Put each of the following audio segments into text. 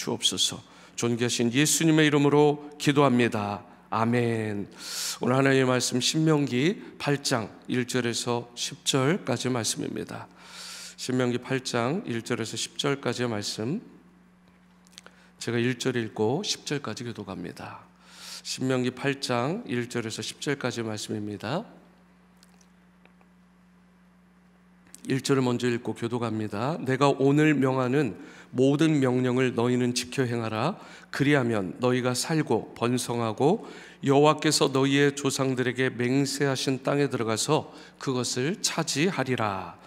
주옵소서. 존귀하신 예수님의 이름으로 기도합니다. 아멘. 오늘 하나님의 말씀 신명기 8장 1절에서 10절까지 말씀입니다. 신명기 8장 1절에서 10절까지의 말씀, 제가 1절 읽고 10절까지 교독합니다. 신명기 8장 1절에서 10절까지 말씀입니다. 1절을 먼저 읽고 교독합니다. 내가 오늘 명하는 모든 명령을 너희는 지켜 행하라. 그리하면 너희가 살고 번성하고 여호와께서 너희의 조상들에게 맹세하신 땅에 들어가서 그것을 차지하리라.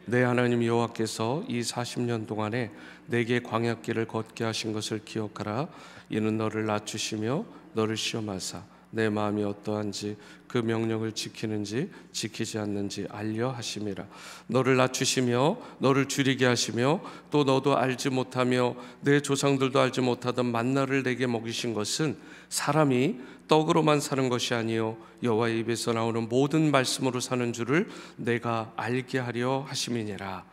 내 하나님 여호와께서 이 40년 동안에 내게 광야길을 걷게 하신 것을 기억하라. 이는 너를 낮추시며 너를 시험하사 내 마음이 어떠한지 그 명령을 지키는지 지키지 않는지 알려 하심이라. 너를 낮추시며 너를 줄이게 하시며 또 너도 알지 못하며 내 조상들도 알지 못하던 만나를 내게 먹이신 것은 사람이 떡으로만 사는 것이 아니요 여호와의 입에서 나오는 모든 말씀으로 사는 줄을 내가 알게 하려 하심이니라.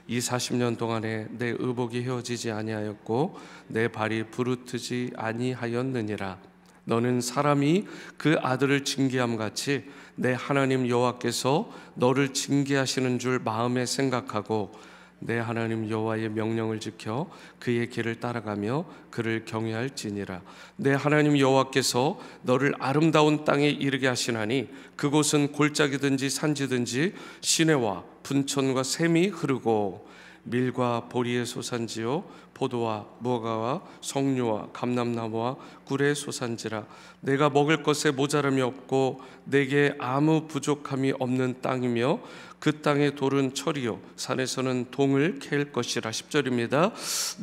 이 40년 동안에 내 의복이 헤어지지 아니하였고 내 발이 부르트지 아니하였느니라. 너는 사람이 그 아들을 징계함 같이 내 하나님 여호와께서 너를 징계하시는 줄 마음에 생각하고 내 하나님 여호와의 명령을 지켜 그의 길을 따라가며 그를 경외할지니라. 내 하나님 여호와께서 너를 아름다운 땅에 이르게 하시나니 그곳은 골짜기든지 산지든지 시내와 분천과 샘이 흐르고 밀과 보리의 소산지요 포도와 무화과와 석류와 감람나무와 꿀의 소산지라. 내가 먹을 것에 모자람이 없고 내게 아무 부족함이 없는 땅이며 그 땅의 돌은 철이요 산에서는 동을 캘 것이라. 10절입니다.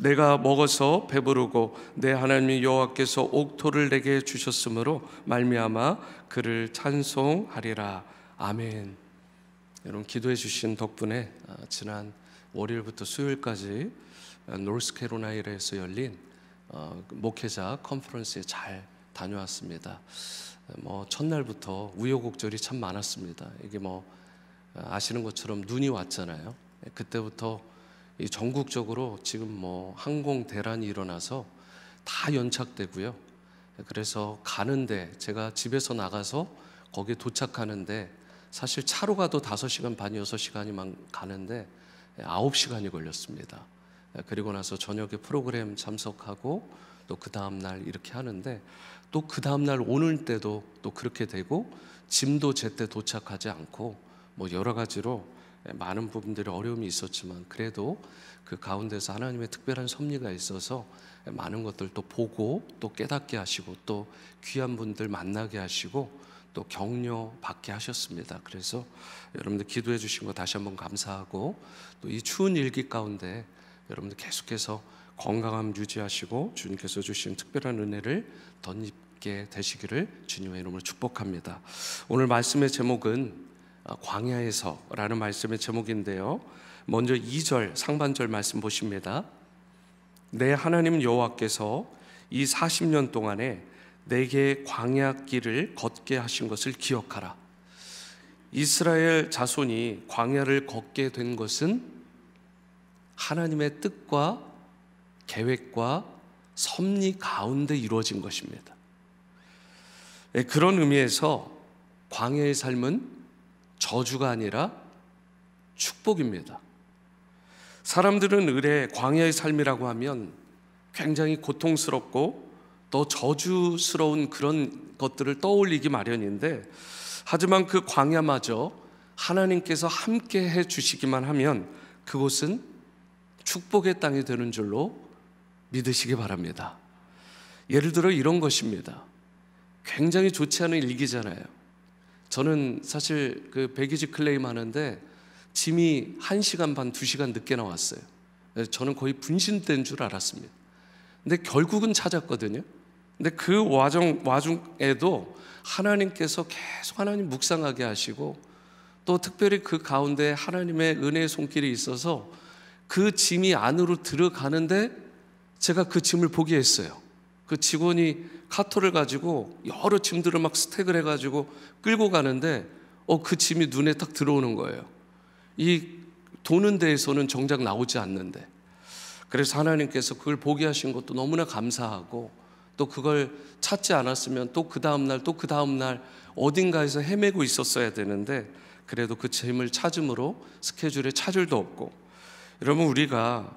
내가 먹어서 배부르고 내 하나님 여호와께서 옥토를 내게 주셨으므로 말미암아 그를 찬송하리라. 아멘. 여러분 기도해 주신 덕분에 지난 월요일부터 수요일까지 노스캐롤라이나에서 열린 목회자 컨퍼런스에 잘 다녀왔습니다. 첫날부터 우여곡절이 참 많았습니다. 이게 아시는 것처럼 눈이 왔잖아요. 그때부터 전국적으로 지금 항공 대란이 일어나서 다 연착되고요. 그래서 가는데 제가 집에서 나가서 거기에 도착하는데 사실 차로 가도 5시간 반 6시간이만 가는데 9시간이 걸렸습니다. 그리고 나서 저녁에 프로그램 참석하고 또 그 다음날 이렇게 하는데 또 그 다음날 오는 때도 또 그렇게 되고 짐도 제때 도착하지 않고 여러 가지로 많은 부분들이 어려움이 있었지만 그래도 그 가운데서 하나님의 특별한 섭리가 있어서 많은 것들 또 보고 또 깨닫게 하시고 또 귀한 분들 만나게 하시고 또 격려 받게 하셨습니다. 그래서 여러분들 기도해 주신 거 다시 한번 감사하고 또 이 추운 일기 가운데 여러분들 계속해서 건강함 유지하시고 주님께서 주신 특별한 은혜를 덧입게 되시기를 주님의 이름으로 축복합니다. 오늘 말씀의 제목은 광야에서라는 말씀의 제목인데요. 먼저 2절 상반절 말씀 보십니다. 내 하나님 여호와께서 이 40년 동안에 내게 광야길을 걷게 하신 것을 기억하라. 이스라엘 자손이 광야를 걷게 된 것은 하나님의 뜻과 계획과 섭리 가운데 이루어진 것입니다. 그런 의미에서 광야의 삶은 저주가 아니라 축복입니다. 사람들은 의례 광야의 삶이라고 하면 굉장히 고통스럽고 또 저주스러운 그런 것들을 떠올리기 마련인데, 하지만 그 광야마저 하나님께서 함께 해 주시기만 하면 그곳은 축복의 땅이 되는 줄로 믿으시기 바랍니다. 예를 들어 이런 것입니다. 굉장히 좋지 않은 일기잖아요. 저는 사실 그 배기지 클레임 하는데 짐이 1시간 반, 2시간 늦게 나왔어요. 저는 거의 분신된 줄 알았습니다. 근데 결국은 찾았거든요. 근데 그 와중에도 하나님께서 계속 하나님 묵상하게 하시고 또 특별히 그 가운데 하나님의 은혜의 손길이 있어서 그 짐이 안으로 들어가는데 제가 그 짐을 포기했어요. 그 직원이 카토를 가지고 여러 짐들을 막 스택을 해가지고 끌고 가는데 그 짐이 눈에 딱 들어오는 거예요. 이 도는 데에서는 정작 나오지 않는데. 그래서 하나님께서 그걸 보게 하신 것도 너무나 감사하고, 또 그걸 찾지 않았으면 또 그 다음날 또 그 다음날 어딘가에서 헤매고 있었어야 되는데, 그래도 그 짐을 찾음으로 스케줄에 차질도 없고. 여러분, 우리가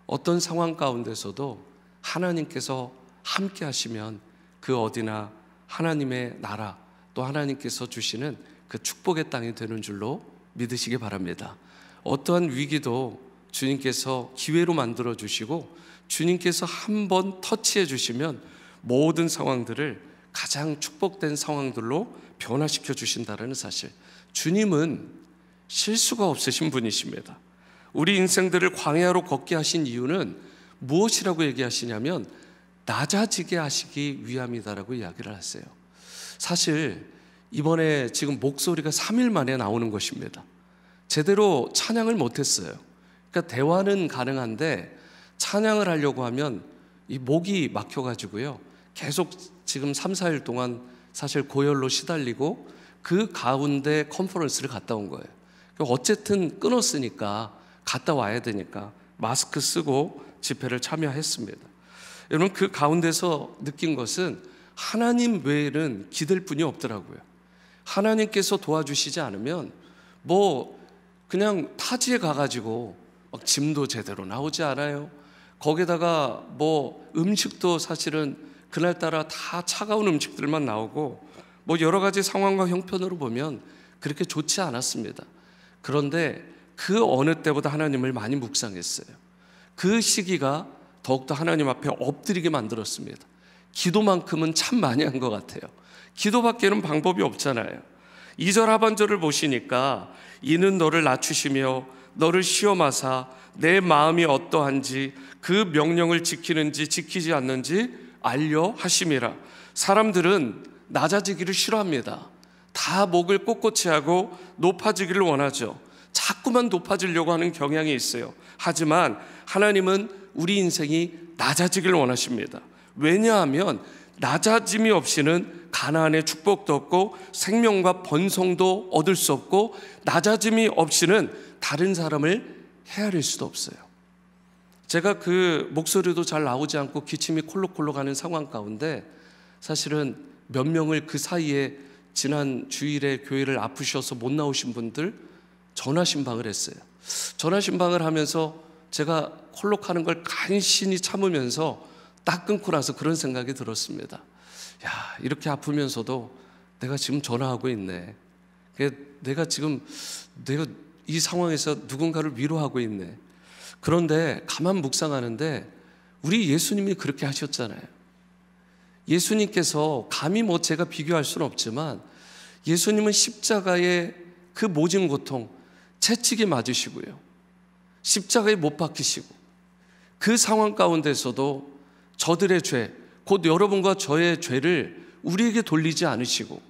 어떤 상황 가운데서도 하나님께서 함께 하시면 그 어디나 하나님의 나라, 또 하나님께서 주시는 그 축복의 땅이 되는 줄로 믿으시기 바랍니다. 어떠한 위기도 주님께서 기회로 만들어 주시고, 주님께서 한번 터치해 주시면 모든 상황들을 가장 축복된 상황들로 변화시켜 주신다는 사실. 주님은 실수가 없으신 분이십니다. 우리 인생들을 광야로 걷게 하신 이유는 무엇이라고 얘기하시냐면 낮아지게 하시기 위함이다라고 이야기를 하세요. 사실 이번에 지금 목소리가 3일 만에 나오는 것입니다. 제대로 찬양을 못했어요. 그러니까 대화는 가능한데 찬양을 하려고 하면 이 목이 막혀가지고요, 계속 지금 3, 4일 동안 사실 고열로 시달리고 그 가운데 컨퍼런스를 갔다 온 거예요. 어쨌든 끊었으니까 갔다 와야 되니까 마스크 쓰고 집회를 참여했습니다. 여러분, 그 가운데서 느낀 것은 하나님 외에는 기댈 분이 없더라고요. 하나님께서 도와주시지 않으면 뭐 그냥 타지에 가가지고 막 짐도 제대로 나오지 않아요. 거기다가 뭐 음식도 사실은 그날따라 다 차가운 음식들만 나오고, 뭐 여러 가지 상황과 형편으로 보면 그렇게 좋지 않았습니다. 그런데 그 어느 때보다 하나님을 많이 묵상했어요. 그 시기가 더욱더 하나님 앞에 엎드리게 만들었습니다. 기도만큼은 참 많이 한 것 같아요. 기도밖에는 방법이 없잖아요. 2절 하반절을 보시니까 이는 너를 낮추시며 너를 시험하사 내 마음이 어떠한지 그 명령을 지키는지 지키지 않는지 알려 하심이라. 사람들은 낮아지기를 싫어합니다. 다 목을 꼿꼿이 하고 높아지기를 원하죠. 자꾸만 높아지려고 하는 경향이 있어요. 하지만 하나님은 우리 인생이 낮아지기를 원하십니다. 왜냐하면 낮아짐이 없이는 가나안의 축복도 없고 생명과 번성도 얻을 수 없고, 낮아짐이 없이는 다른 사람을 헤아릴 수도 없어요. 제가 그 목소리도 잘 나오지 않고 기침이 콜록콜록 하는 상황 가운데 사실은 몇 명을 그 사이에 지난 주일에 교회를 아프셔서 못 나오신 분들 전화 신방을 했어요. 전화 신방을 하면서 제가 콜록하는 걸 간신히 참으면서 딱 끊고 나서 그런 생각이 들었습니다. 야, 이렇게 아프면서도 내가 지금 전화하고 있네. 내가 이 상황에서 누군가를 위로하고 있네. 그런데 가만 묵상하는데 우리 예수님이 그렇게 하셨잖아요. 예수님께서 감히 뭐 제가 비교할 수는 없지만 예수님은 십자가의 그 모진 고통, 채찍에 맞으시고요, 십자가에 못 박히시고, 그 상황 가운데서도 저들의 죄, 곧 여러분과 저의 죄를 우리에게 돌리지 않으시고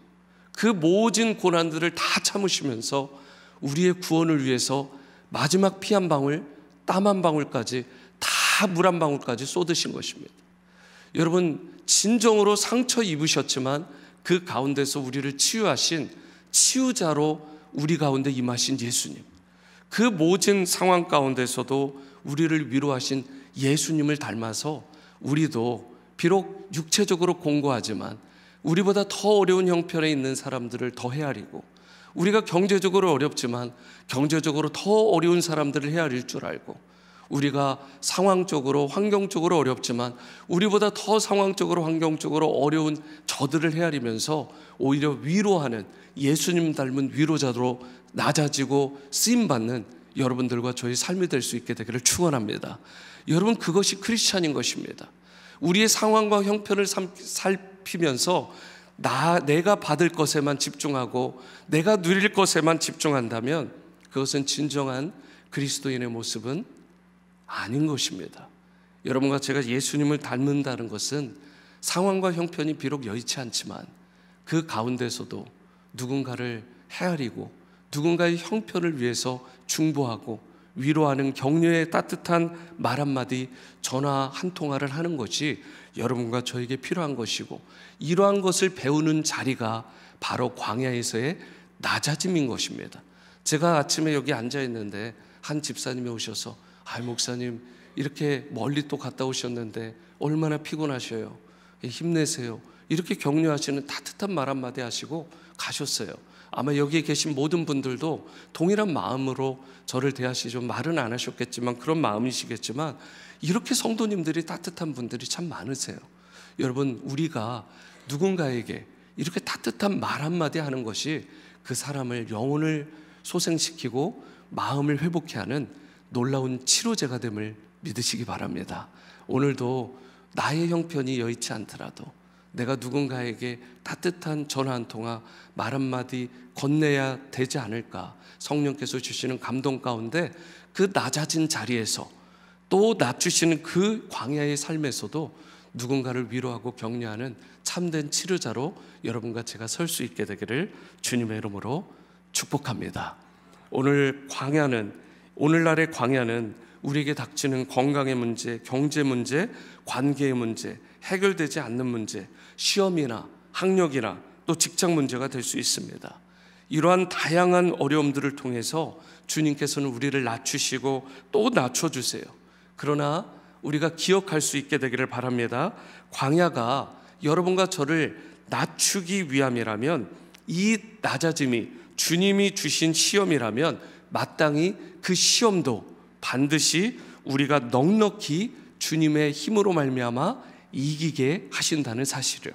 그 모진 고난들을 다 참으시면서 우리의 구원을 위해서 마지막 피 한 방울, 땀 한 방울까지, 다 물 한 방울까지 쏟으신 것입니다. 여러분, 진정으로 상처 입으셨지만 그 가운데서 우리를 치유하신 치유자로 우리 가운데 임하신 예수님, 그 모진 상황 가운데서도 우리를 위로하신 예수님을 닮아서 우리도 비록 육체적으로 공고하지만 우리보다 더 어려운 형편에 있는 사람들을 더 헤아리고, 우리가 경제적으로 어렵지만 경제적으로 더 어려운 사람들을 헤아릴 줄 알고, 우리가 상황적으로 환경적으로 어렵지만 우리보다 더 상황적으로 환경적으로 어려운 저들을 헤아리면서 오히려 위로하는 예수님 닮은 위로자로 낮아지고 쓰임받는 여러분들과 저희 삶이 될 수 있게 되기를 축원합니다. 여러분, 그것이 크리스찬인 것입니다. 우리의 상황과 형편을 살피면서 내가 받을 것에만 집중하고 내가 누릴 것에만 집중한다면 그것은 진정한 그리스도인의 모습은 아닌 것입니다. 여러분과 제가 예수님을 닮는다는 것은 상황과 형편이 비록 여의치 않지만 그 가운데서도 누군가를 헤아리고 누군가의 형편을 위해서 중보하고 위로하는 격려의 따뜻한 말 한마디, 전화 한 통화를 하는 것이 여러분과 저에게 필요한 것이고, 이러한 것을 배우는 자리가 바로 광야에서의 낮아짐인 것입니다. 제가 아침에 여기 앉아 있는데 한 집사님이 오셔서 목사님, 이렇게 멀리 또 갔다 오셨는데 얼마나 피곤하셔요. 힘내세요. 이렇게 격려하시는 따뜻한 말 한마디 하시고 가셨어요. 아마 여기에 계신 모든 분들도 동일한 마음으로 저를 대하시죠. 말은 안 하셨겠지만 그런 마음이시겠지만 이렇게 성도님들이 따뜻한 분들이 참 많으세요. 여러분, 우리가 누군가에게 이렇게 따뜻한 말 한마디 하는 것이 그 사람을 영혼을 소생시키고 마음을 회복케 하는 놀라운 치료제가 됨을 믿으시기 바랍니다. 오늘도 나의 형편이 여의치 않더라도 내가 누군가에게 따뜻한 전화 한 통화, 말 한마디 건네야 되지 않을까. 성령께서 주시는 감동 가운데 그 낮아진 자리에서 또 낮추시는 그 광야의 삶에서도 누군가를 위로하고 격려하는 참된 치료자로 여러분과 제가 설 수 있게 되기를 주님의 이름으로 축복합니다. 오늘날의 광야는 우리에게 닥치는 건강의 문제, 경제 문제, 관계의 문제, 해결되지 않는 문제, 시험이나 학력이나 또 직장 문제가 될 수 있습니다. 이러한 다양한 어려움들을 통해서 주님께서는 우리를 낮추시고 또 낮춰주세요. 그러나 우리가 기억할 수 있게 되기를 바랍니다. 광야가 여러분과 저를 낮추기 위함이라면, 이 낮아짐이 주님이 주신 시험이라면 마땅히 그 시험도 반드시 우리가 넉넉히 주님의 힘으로 말미암아 이기게 하신다는 사실이요.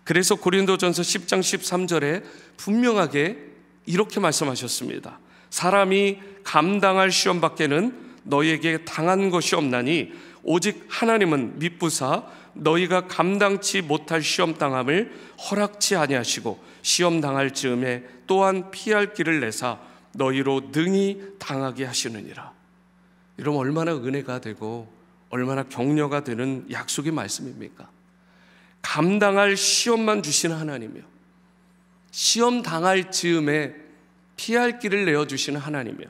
그래서 고린도전서 10장 13절에 분명하게 이렇게 말씀하셨습니다. 사람이 감당할 시험밖에는 너희에게 당한 것이 없나니 오직 하나님은 미쁘사 너희가 감당치 못할 시험 당함을 허락치 아니하시고 시험 당할 즈음에 또한 피할 길을 내사 너희로 능히 당하게 하시느니라. 이러면 얼마나 은혜가 되고 얼마나 격려가 되는 약속의 말씀입니까? 감당할 시험만 주시는 하나님이요, 시험 당할 즈음에 피할 길을 내어주시는 하나님이요,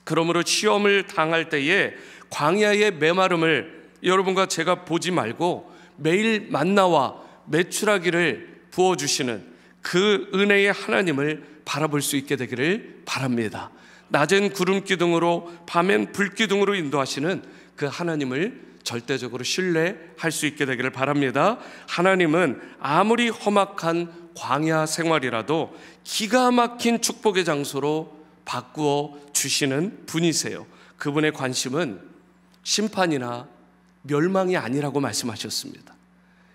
그러므로 시험을 당할 때에 광야의 메마름을 여러분과 제가 보지 말고 매일 만나와 메추라기를 부어주시는 그 은혜의 하나님을 바라볼 수 있게 되기를 바랍니다. 낮엔 구름 기둥으로 밤엔 불 기둥으로 인도하시는 그 하나님을 절대적으로 신뢰할 수 있게 되기를 바랍니다. 하나님은 아무리 험악한 광야 생활이라도 기가 막힌 축복의 장소로 바꾸어 주시는 분이세요. 그분의 관심은 심판이나 멸망이 아니라고 말씀하셨습니다.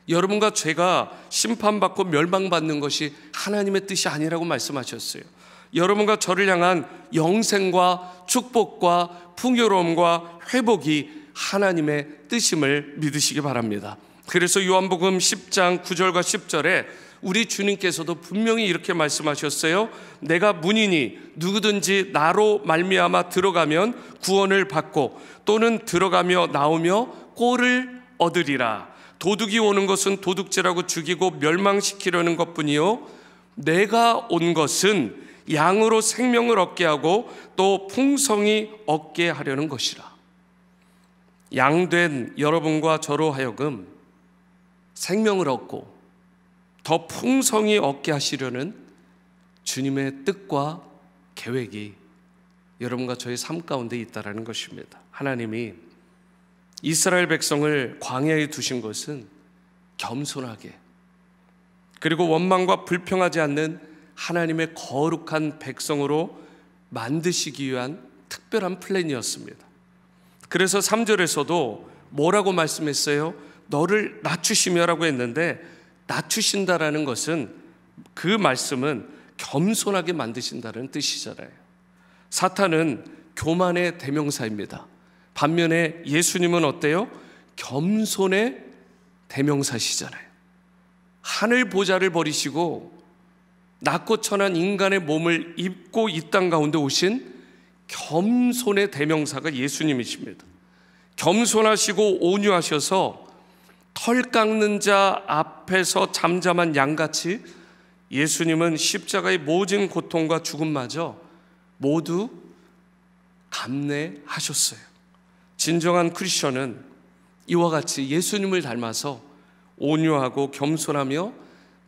여러분과 제가 심판받고 멸망받는 것이 하나님의 뜻이 아니라고 말씀하셨어요. 여러분과 저를 향한 영생과 축복과 풍요로움과 회복이 하나님의 뜻임을 믿으시기 바랍니다. 그래서 요한복음 10장 9절과 10절에 우리 주님께서도 분명히 이렇게 말씀하셨어요. 내가 문이니 누구든지 나로 말미암아 들어가면 구원을 받고 또는 들어가며 나오며 꼴을 얻으리라. 도둑이 오는 것은 도둑질하고 죽이고 멸망시키려는 것뿐이요 내가 온 것은 양으로 생명을 얻게 하고 또 풍성히 얻게 하려는 것이라. 양된 여러분과 저로 하여금 생명을 얻고 더 풍성히 얻게 하시려는 주님의 뜻과 계획이 여러분과 저의 삶 가운데 있다라는 것입니다. 하나님이 이스라엘 백성을 광야에 두신 것은 겸손하게, 그리고 원망과 불평하지 않는 하나님의 거룩한 백성으로 만드시기 위한 특별한 플랜이었습니다. 그래서 3절에서도 뭐라고 말씀했어요? 너를 낮추시며라고 했는데, 낮추신다라는 것은, 그 말씀은 겸손하게 만드신다는 뜻이잖아요. 사탄은 교만의 대명사입니다. 반면에 예수님은 어때요? 겸손의 대명사시잖아요. 하늘 보좌를 버리시고 낮고 천한 인간의 몸을 입고 이 땅 가운데 오신 겸손의 대명사가 예수님이십니다. 겸손하시고 온유하셔서 털 깎는 자 앞에서 잠잠한 양같이 예수님은 십자가의 모든 고통과 죽음마저 모두 감내하셨어요. 진정한 크리스천은 이와 같이 예수님을 닮아서 온유하고 겸손하며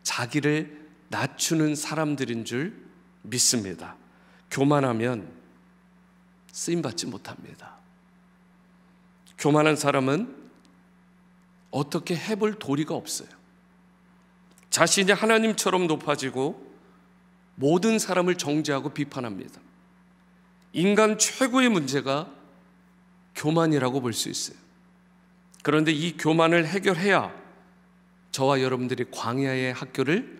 자기를 낮추는 사람들인 줄 믿습니다. 교만하면 쓰임받지 못합니다. 교만한 사람은 어떻게 해볼 도리가 없어요. 자신이 하나님처럼 높아지고 모든 사람을 정죄하고 비판합니다. 인간 최고의 문제가 교만이라고 볼 수 있어요. 그런데 이 교만을 해결해야 저와 여러분들이 광야의 학교를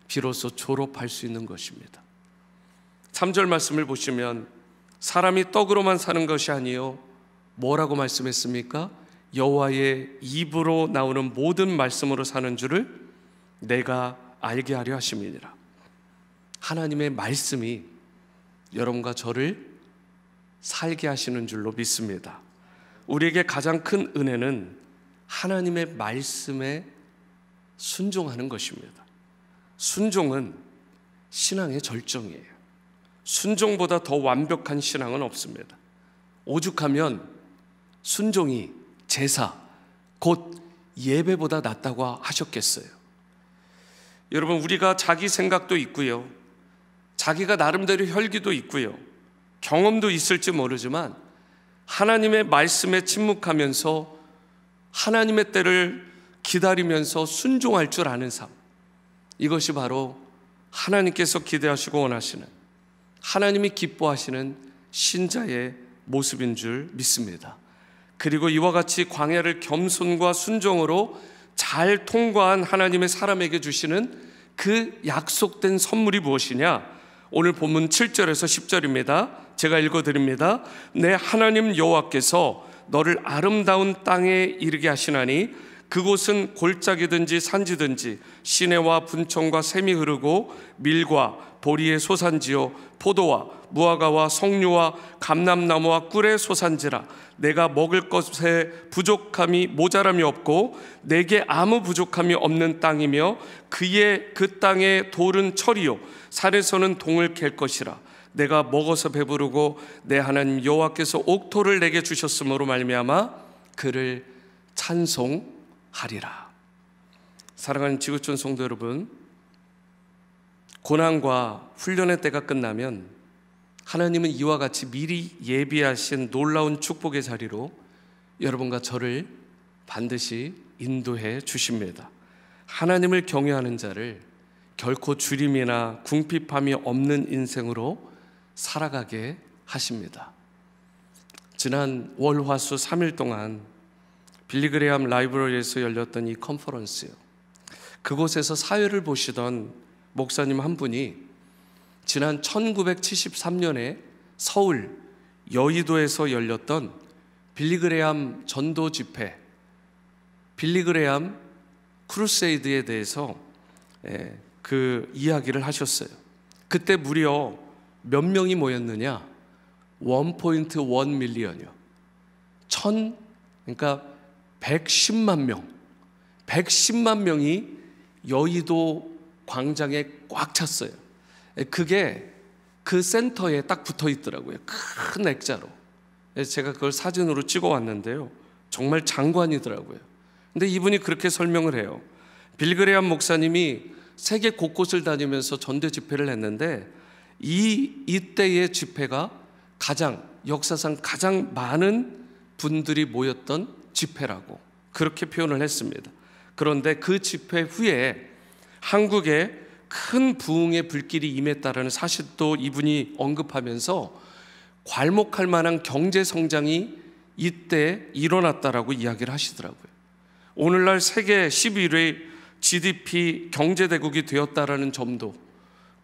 비로소 졸업할 수 있는 것입니다. 3절 말씀을 보시면 사람이 떡으로만 사는 것이 아니요 뭐라고 말씀했습니까? 여호와의 입으로 나오는 모든 말씀으로 사는 줄을 내가 알게 하려 하심이니라. 하나님의 말씀이 여러분과 저를 살게 하시는 줄로 믿습니다. 우리에게 가장 큰 은혜는 하나님의 말씀에 순종하는 것입니다. 순종은 신앙의 절정이에요. 순종보다 더 완벽한 신앙은 없습니다. 오죽하면 순종이 제사, 곧 예배보다 낫다고 하셨겠어요. 여러분, 우리가 자기 생각도 있고요, 자기가 나름대로 혈기도 있고요, 경험도 있을지 모르지만 하나님의 말씀에 침묵하면서 하나님의 때를 기다리면서 순종할 줄 아는 삶, 이것이 바로 하나님께서 기대하시고 원하시는, 하나님이 기뻐하시는 신자의 모습인 줄 믿습니다. 그리고 이와 같이 광야를 겸손과 순종으로 잘 통과한 하나님의 사람에게 주시는 그 약속된 선물이 무엇이냐? 오늘 본문 7절에서 10절입니다. 제가 읽어드립니다. 내 하나님 여호와께서 너를 아름다운 땅에 이르게 하시나니 그곳은 골짜기든지 산지든지 시내와 분청과 샘이 흐르고 밀과 보리의 소산지요 포도와 무화과와 석류와 감람나무와 꿀의 소산지라. 내가 먹을 것에 부족함이 모자람이 없고 내게 아무 부족함이 없는 땅이며 그 땅의 돌은 철이요 산에서는 동을 갤 것이라. 내가 먹어서 배부르고 내 하나님 여호와께서 옥토를 내게 주셨으므로 말미암아 그를 찬송하리라. 사랑하는 지구촌 성도 여러분, 고난과 훈련의 때가 끝나면 하나님은 이와 같이 미리 예비하신 놀라운 축복의 자리로 여러분과 저를 반드시 인도해 주십니다. 하나님을 경외하는 자를 결코 주림이나 궁핍함이 없는 인생으로 살아가게 하십니다. 지난 월, 화, 수 3일 동안 빌리그레암 라이브러리에서 열렸던 이 컨퍼런스요, 그곳에서 사회를 보시던 목사님 한 분이 지난 1973년에 서울 여의도에서 열렸던 빌리그레암 전도 집회, 빌리그레암 크루세이드에 대해서 그 이야기를 하셨어요. 그때 무려 몇 명이 모였느냐? 1.1 밀리언이요. 그러니까 110만 명, 110만 명이 여의도 광장에 꽉 찼어요. 그게 그 센터에 딱 붙어 있더라고요. 큰 액자로. 제가 그걸 사진으로 찍어 왔는데요, 정말 장관이더라고요. 근데 이분이 그렇게 설명을 해요. 빌그레암 목사님이 세계 곳곳을 다니면서 전도 집회를 했는데 이때의 집회가 역사상 가장 많은 분들이 모였던 집회라고 그렇게 표현을 했습니다. 그런데 그 집회 후에 한국에 큰 부흥의 불길이 임했다라는 사실도 이분이 언급하면서 괄목할 만한 경제 성장이 이때 일어났다라고 이야기를 하시더라고요. 오늘날 세계 11위 GDP 경제대국이 되었다라는 점도,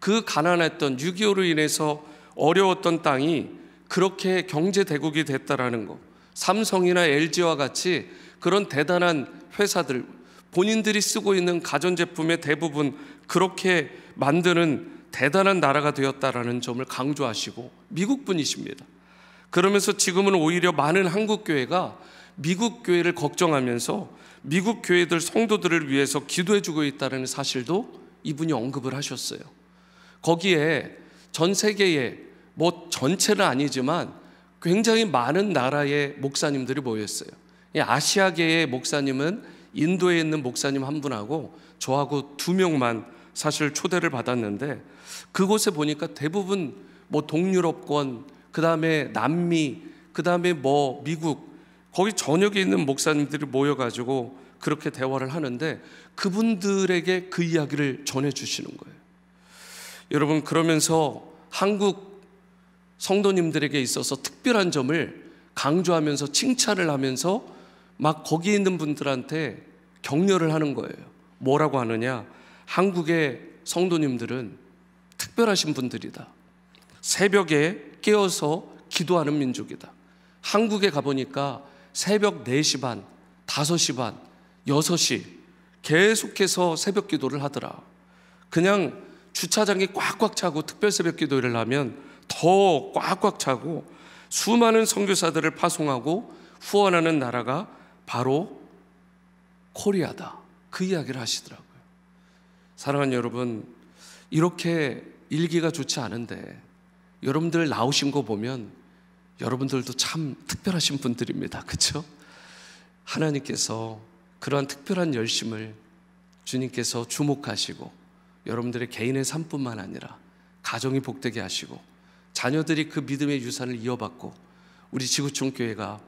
그 가난했던 6.25로 인해서 어려웠던 땅이 그렇게 경제대국이 됐다라는 것, 삼성이나 LG와 같이 그런 대단한 회사들, 본인들이 쓰고 있는 가전제품의 대부분 그렇게 만드는 대단한 나라가 되었다라는 점을 강조하시고, 미국 분이십니다. 그러면서 지금은 오히려 많은 한국 교회가 미국 교회를 걱정하면서 미국 교회들 성도들을 위해서 기도해주고 있다는 사실도 이분이 언급을 하셨어요. 거기에 전 세계에 전체는 아니지만 굉장히 많은 나라의 목사님들이 모였어요. 아시아계의 목사님은 인도에 있는 목사님 한 분하고 저하고 2명만 사실 초대를 받았는데, 그곳에 보니까 대부분 동유럽권, 그 다음에 남미, 그 다음에 미국, 거기 전역에 있는 목사님들이 모여가지고 그렇게 대화를 하는데 그분들에게 그 이야기를 전해주시는 거예요. 여러분, 그러면서 한국 성도님들에게 있어서 특별한 점을 강조하면서 칭찬을 하면서 막 거기 있는 분들한테 격려를 하는 거예요. 뭐라고 하느냐? 한국의 성도님들은 특별하신 분들이다. 새벽에 깨어서 기도하는 민족이다. 한국에 가보니까 새벽 4시 반, 5시 반, 6시 계속해서 새벽 기도를 하더라. 그냥 주차장이 꽉꽉 차고 특별 새벽 기도를 하면 더 꽉꽉 차고 수많은 선교사들을 파송하고 후원하는 나라가 바로 코리아다. 그 이야기를 하시더라고요. 사랑하는 여러분, 이렇게 일기가 좋지 않은데 여러분들 나오신 거 보면 여러분들도 참 특별하신 분들입니다. 그렇죠? 하나님께서 그러한 특별한 열심을 주님께서 주목하시고 여러분들의 개인의 삶뿐만 아니라 가정이 복되게 하시고 자녀들이 그 믿음의 유산을 이어받고 우리 지구촌 교회가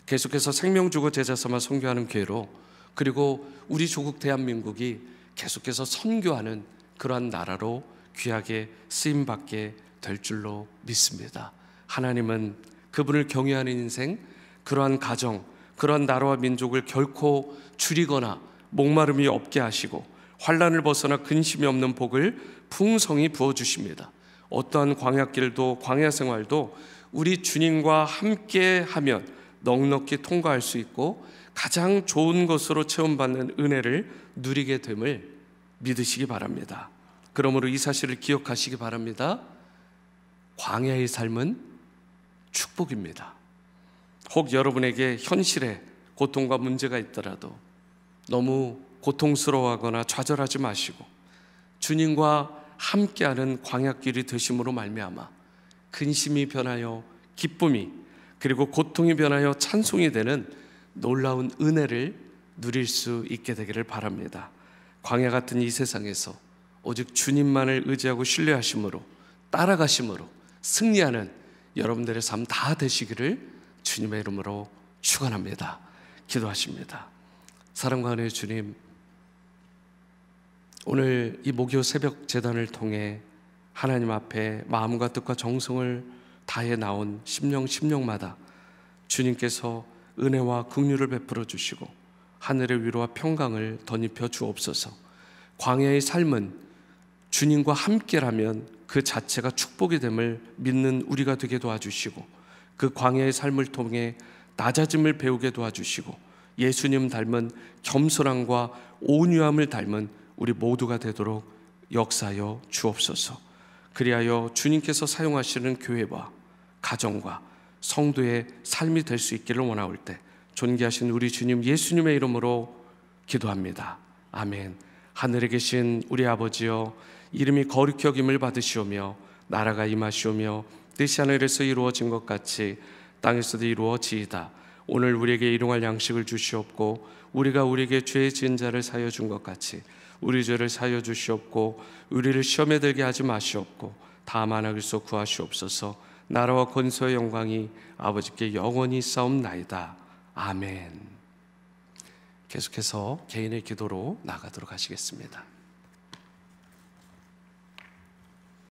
계속해서 생명 주고 제자 삼아 선교하는 교회로, 그리고 우리 조국 대한민국이 계속해서 선교하는 그러한 나라로 귀하게 쓰임받게 될 줄로 믿습니다. 하나님은 그분을 경외하는 인생, 그러한 가정, 그러한 나라와 민족을 결코 줄이거나 목마름이 없게 하시고 환난을 벗어나 근심이 없는 복을 풍성히 부어주십니다. 어떠한 광야길도 광야 생활도 우리 주님과 함께하면 넉넉히 통과할 수 있고 가장 좋은 것으로 체험받는 은혜를 누리게 됨을 믿으시기 바랍니다. 그러므로 이 사실을 기억하시기 바랍니다. 광야의 삶은 축복입니다. 혹 여러분에게 현실에 고통과 문제가 있더라도 너무 고통스러워하거나 좌절하지 마시고 주님과 함께하는 광야길이 되심으로 말미암아 근심이 변하여 기쁨이, 그리고 고통이 변하여 찬송이 되는 놀라운 은혜를 누릴 수 있게 되기를 바랍니다. 광야 같은 이 세상에서 오직 주님만을 의지하고 신뢰하심으로 따라가심으로 승리하는 여러분들의 삶 다 되시기를 주님의 이름으로 축원합니다. 기도하십니다. 사랑과 은혜의 주님, 오늘 이 목요 새벽 제단을 통해 하나님 앞에 마음과 뜻과 정성을 다해 나온 심령마다 주님께서 은혜와 긍휼을 베풀어 주시고 하늘의 위로와 평강을 덧입혀 주옵소서. 광야의 삶은 주님과 함께라면 그 자체가 축복이 됨을 믿는 우리가 되게 도와주시고 그 광야의 삶을 통해 낮아짐을 배우게 도와주시고 예수님 닮은 겸손함과 온유함을 닮은 우리 모두가 되도록 역사하여 주옵소서. 그리하여 주님께서 사용하시는 교회와 가정과 성도의 삶이 될 수 있기를 원하올 때 존귀하신 우리 주님 예수님의 이름으로 기도합니다. 아멘. 하늘에 계신 우리 아버지여, 이름이 거룩히 여김을 받으시오며 나라가 임하시오며 뜻이 하늘에서 이루어진 것 같이 땅에서도 이루어지이다. 오늘 우리에게 일용할 양식을 주시옵고 우리가 우리에게 죄 지은 자를 사하여 준 것 같이 우리 죄를 사하여 주시옵고 우리를 시험에 들게 하지 마시옵고 다만 악에서 구하시옵소서. 나라와 권세와 영광이 아버지께 영원히 싸움나이다. 아멘. 계속해서 개인의 기도로 나가도록 하시겠습니다.